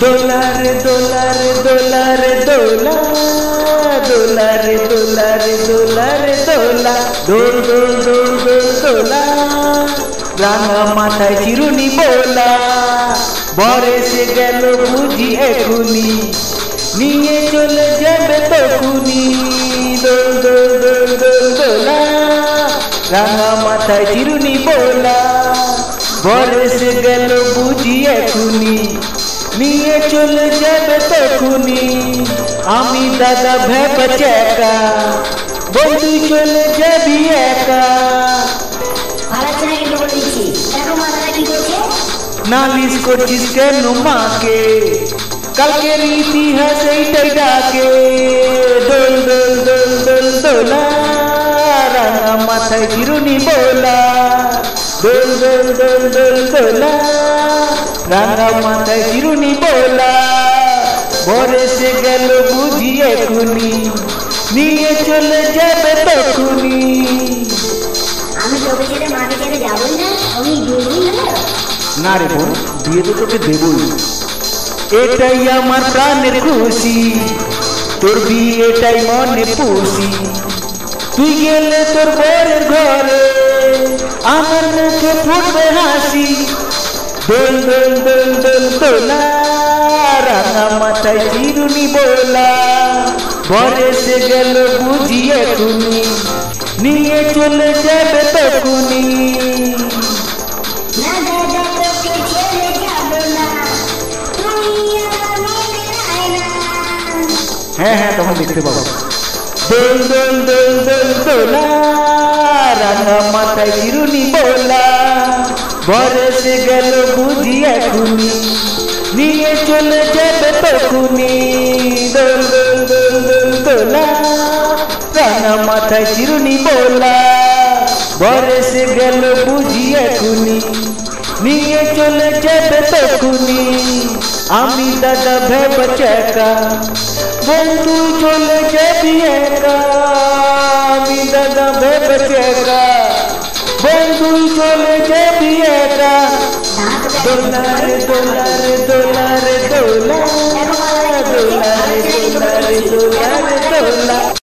দোলা রে দোলা রে দোলা রে দোলা, দোলা রে দোলা রে দোলা রে দোলা, দোল দোল দোল দোল দোলা, রাঙা মাথায় চিরুনি বোলা, বর এসে গেল বুঝি এখুনি, নিয়ে চলে যাবে তখুনি। দোল দোল দোল দোল দোলা, রাঙা মাথায় চিরুনি বোলা, বর এসে গেল বুঝি এখুনি, নিয়ে চলে যাবে তখুনি। আমি দাদা ভেবে চেকা, বন্ধু চলে যাবি একা। নালিশ করছিস কেন মাকে, কালকের ইতিহাস এইটাই ডাকে। দোল দোল দোল দোল দোলা, রাঙা মাথায় চিরুনি বোলা, দোল দোল দোল দোল দোলা, রাঙা মাথায় চিরুনি বোলা, বর এসে গেল বুঝি এখুনি, নিয়ে চলে যাবে তখুনি। আমি তোকে ছেড়ে মাকে ছেড়ে যাবই না, আমি দেবই না। না রে বোন, বিয়ে তো তোকে দেবই, এটাই আমার প্রাণের খুশি, তোর বিয়েটাই মনে পুষি। তুই গেলে তোর বরের ঘরে, আমার মুখে ফুটবে হাসি। দোল দোল দোল দোল দোলা, রাঙা মাথায় চিরুনি বোলা, বর এসে গেল বুঝি এখুনি, নিয়ে চলে যাবে তখুনি। হ্যাঁ হ্যাঁ, তখন দেখতে পাবো। দোল দোল দোল দোল দোলা, রাঙা মাথায় চিরুনি বোলা, বর এসে গেল বুঝি এখুনি, নিয়ে চলে যাবে তখুনি। দোল দোল দোল দোল দোলা, রাঙা মাথায় চিরুনি বোলা, বর এসে গেল বুঝি এখুনি, নিয়ে চলে যাবে তখুনি। আমি দাদা ভেবে চেকা, বন্ধু চলে যাবি একা। আমি দাদা ভেবে চেকা, বন্ধু চলে যাবি একা। দোলা রে দোলা রে দোলা রে দোলা, দোলা রে দোলা রে দোলা রে দোলা।